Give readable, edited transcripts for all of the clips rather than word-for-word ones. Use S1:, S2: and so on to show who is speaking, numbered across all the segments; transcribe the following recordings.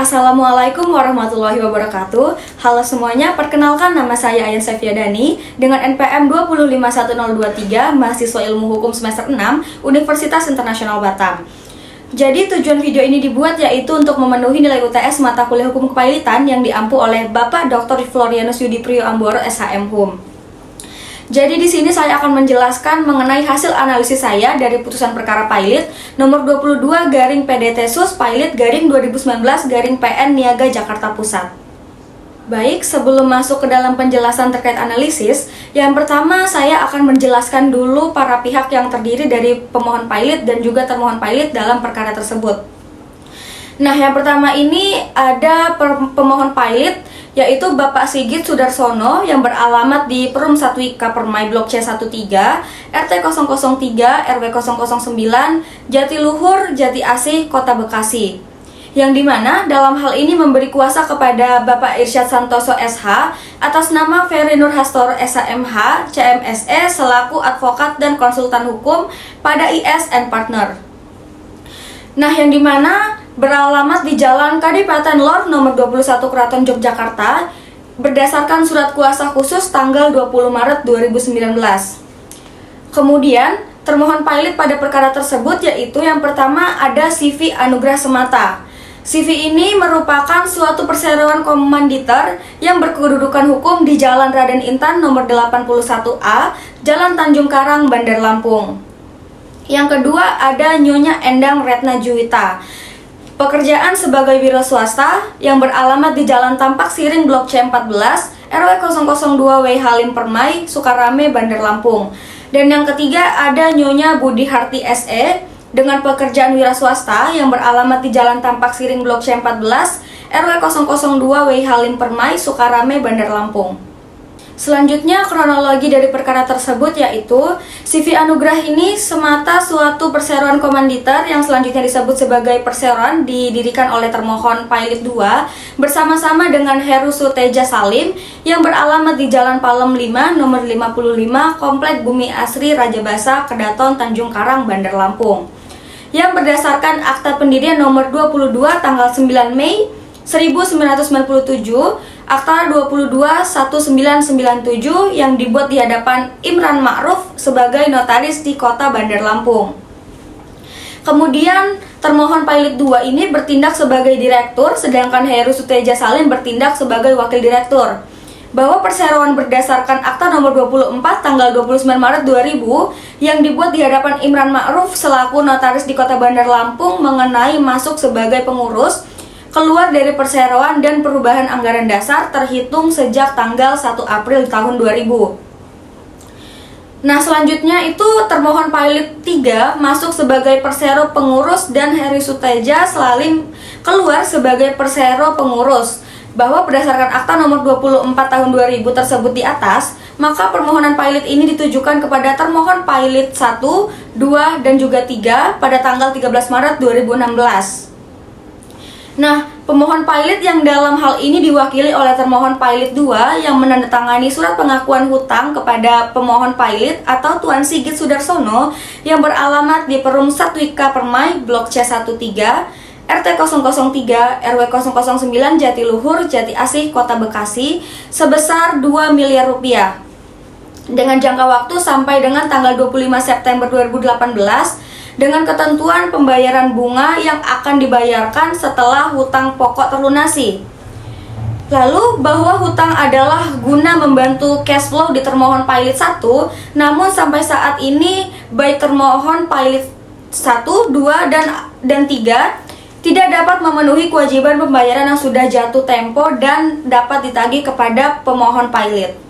S1: Assalamualaikum warahmatullahi wabarakatuh. Halo semuanya, perkenalkan nama saya Ayan Sefiadani dengan NPM 2511023, mahasiswa Ilmu Hukum semester 6, Universitas Internasional Batam. Jadi tujuan video ini dibuat yaitu untuk memenuhi nilai UTS mata kuliah Hukum Kepailitan yang diampu oleh Bapak Dr. Florianus Yudi Priyo Amboro SHM Hum. Jadi di sini saya akan menjelaskan mengenai hasil analisis saya dari putusan perkara Pailit nomor 22 garing PDT Sus Pailit garing 2019 garing PN Niaga Jakarta Pusat. Baik, sebelum masuk ke dalam penjelasan terkait analisis, yang pertama saya akan menjelaskan dulu para pihak yang terdiri dari pemohon Pailit dan juga termohon Pailit dalam perkara tersebut. Nah, yang pertama ini ada pemohon Pailit, yaitu Bapak Sigit Sudarsono yang beralamat di Perum 1 IK Permai Blok C13, RT 003, RW 009, Jatiluhur, Jati Asih, Kota Bekasi. Yang dimana dalam hal ini memberi kuasa kepada Bapak Irsyad Santoso SH atas nama Ferry Nur Hastoro SHMH, CMSE, selaku advokat dan konsultan hukum pada IS and Partner. Nah, yang dimana beralamat di Jalan Kadipaten Lor nomor 21 Keraton Yogyakarta berdasarkan surat kuasa khusus tanggal 20 Maret 2019. Kemudian, termohon Pailit pada perkara tersebut yaitu yang pertama ada CV Anugrah Semata. CV ini merupakan suatu perseroan komanditer yang berkedudukan hukum di Jalan Raden Intan nomor 81A, Jalan Tanjung Karang, Bandar Lampung. Yang kedua ada Nyonya Endang Retna Juwita. Pekerjaan sebagai wira swasta yang beralamat di Jalan Tampak Siring Blok C14, RW 002 W Halim Permai, Sukarame, Bandar Lampung. Dan yang ketiga ada Nyonya Budi Harti SE dengan pekerjaan wira swasta yang beralamat di Jalan Tampak Siring Blok C14, RW 002 W Halim Permai, Sukarame, Bandar Lampung. Selanjutnya kronologi dari perkara tersebut yaitu CV Anugrah ini semata suatu perseroan komanditer yang selanjutnya disebut sebagai perseroan didirikan oleh termohon Pailit 2 bersama-sama dengan Heru Suteja Salim yang beralamat di Jalan Palem 5 nomor 55 Komplek Bumi Asri Rajabasa, Kedaton, Tanjung Karang, Bandar Lampung. Yang berdasarkan akta pendirian nomor 22 tanggal 9 Mei 1997, Akta 22/1997 yang dibuat di hadapan Imran Ma'ruf sebagai notaris di Kota Bandar Lampung. Kemudian termohon Pailit 2 ini bertindak sebagai direktur, sedangkan Heru Suteja Salim bertindak sebagai wakil direktur. Bahwa perseroan berdasarkan Akta nomor 24 tanggal 29 Maret 2000 yang dibuat di hadapan Imran Ma'ruf selaku notaris di Kota Bandar Lampung mengenai masuk sebagai pengurus, keluar dari perseroan dan perubahan anggaran dasar terhitung sejak tanggal 1 April tahun 2000. Nah, selanjutnya itu termohon Pailit 3 masuk sebagai persero pengurus dan Heru Suteja Salim keluar sebagai persero pengurus. Bahwa berdasarkan Akta nomor 24 tahun 2000 tersebut di atas, maka permohonan Pailit ini ditujukan kepada termohon Pailit 1, 2, dan juga 3 pada tanggal 13 Maret 2016. Nah, pemohon Pailit yang dalam hal ini diwakili oleh termohon Pailit 2 yang menandatangani surat pengakuan hutang kepada pemohon Pailit atau Tuan Sigit Sudarsono yang beralamat di Perum 1 IK Permai Blok C13, RT 003, RW 009 Jatiluhur, Jati Asih, Kota Bekasi sebesar 2 miliar rupiah dengan jangka waktu sampai dengan tanggal 25 September 2018 dengan ketentuan pembayaran bunga yang akan dibayarkan setelah hutang pokok terlunasi. Lalu bahwa hutang adalah guna membantu cash flow di termohon Pailit 1, namun sampai saat ini baik termohon Pailit 1, 2, dan 3 tidak dapat memenuhi kewajiban pembayaran yang sudah jatuh tempo dan dapat ditagih kepada pemohon Pailit.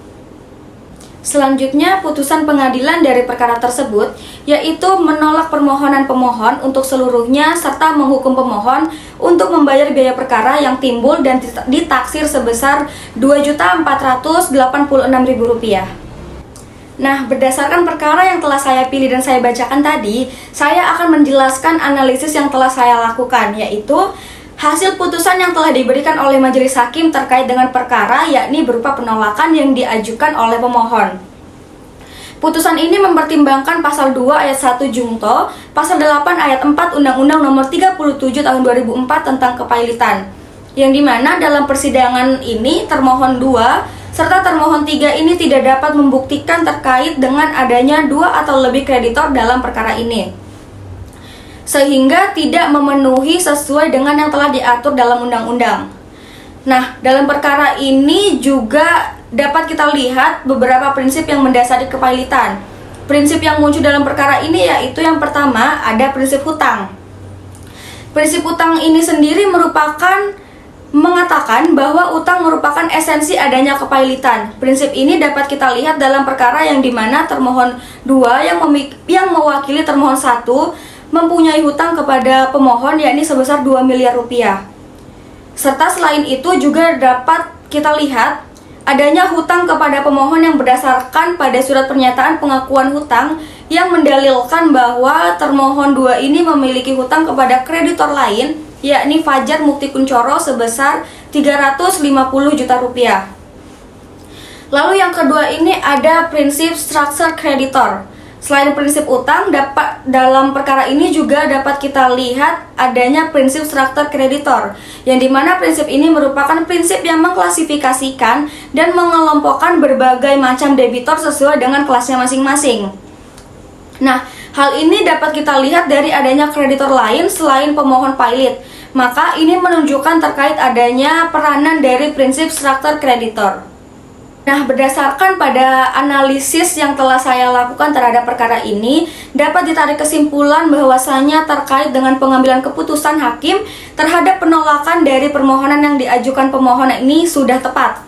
S1: Selanjutnya, putusan pengadilan dari perkara tersebut yaitu menolak permohonan pemohon untuk seluruhnya serta menghukum pemohon untuk membayar biaya perkara yang timbul dan ditaksir sebesar Rp2.486.000. Nah, berdasarkan perkara yang telah saya pilih dan saya bacakan tadi, saya akan menjelaskan analisis yang telah saya lakukan, yaitu hasil putusan yang telah diberikan oleh majelis hakim terkait dengan perkara, yakni berupa penolakan yang diajukan oleh pemohon. Putusan ini mempertimbangkan pasal 2 ayat 1 Jungto, pasal 8 ayat 4 Undang-Undang Nomor 37 Tahun 2004 tentang Kepailitan. yang dimana dalam persidangan ini termohon 2 serta termohon 3 ini tidak dapat membuktikan terkait dengan adanya 2 atau lebih kreditor dalam perkara ini, sehingga tidak memenuhi sesuai dengan yang telah diatur dalam undang-undang. Nah, dalam perkara ini juga dapat kita lihat beberapa prinsip yang mendasari kepailitan. Prinsip yang muncul dalam perkara ini yaitu yang pertama ada prinsip hutang. Prinsip hutang ini sendiri mengatakan bahwa utang merupakan esensi adanya kepailitan. Prinsip ini dapat kita lihat dalam perkara yang dimana termohon 2 yang mewakili termohon 1 mempunyai hutang kepada pemohon yakni sebesar 2 miliar rupiah. Serta selain itu juga dapat kita lihat adanya hutang kepada pemohon yang berdasarkan pada surat pernyataan pengakuan hutang yang mendalilkan bahwa termohon 2 ini memiliki hutang kepada kreditor lain yakni Fajar Mukti Kuncoro sebesar 350 juta rupiah. Lalu yang kedua ini ada prinsip structure creditor. Selain prinsip utang, dalam perkara ini juga dapat kita lihat adanya prinsip structure creditor, yang dimana prinsip ini merupakan prinsip yang mengklasifikasikan dan mengelompokkan berbagai macam debitor sesuai dengan kelasnya masing-masing. Nah, hal ini dapat kita lihat dari adanya kreditor lain selain pemohon pailit. Maka ini menunjukkan terkait adanya peranan dari prinsip structure creditor. Nah, berdasarkan pada analisis yang telah saya lakukan terhadap perkara ini, dapat ditarik kesimpulan bahwasanya terkait dengan pengambilan keputusan hakim terhadap penolakan dari permohonan yang diajukan pemohon ini sudah tepat.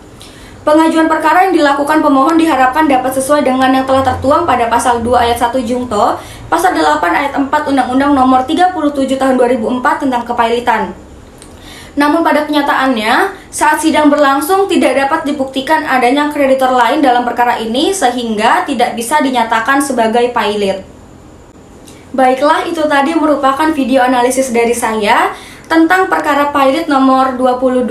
S1: Pengajuan perkara yang dilakukan pemohon diharapkan dapat sesuai dengan yang telah tertuang pada pasal 2 ayat 1 Jungto, pasal 8 ayat 4 Undang-Undang Nomor 37 Tahun 2004 tentang kepailitan. Namun pada kenyataannya, saat sidang berlangsung tidak dapat dibuktikan adanya kreditor lain dalam perkara ini sehingga tidak bisa dinyatakan sebagai pailit. Baiklah, itu tadi merupakan video analisis dari saya tentang perkara pailit nomor 22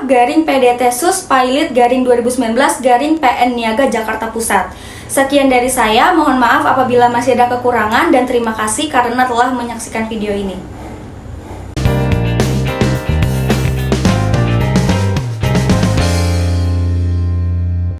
S1: garing PDT Sus pailit garing 2019 garing PN Niaga Jakarta Pusat. Sekian dari saya, mohon maaf apabila masih ada kekurangan dan terima kasih karena telah menyaksikan video ini.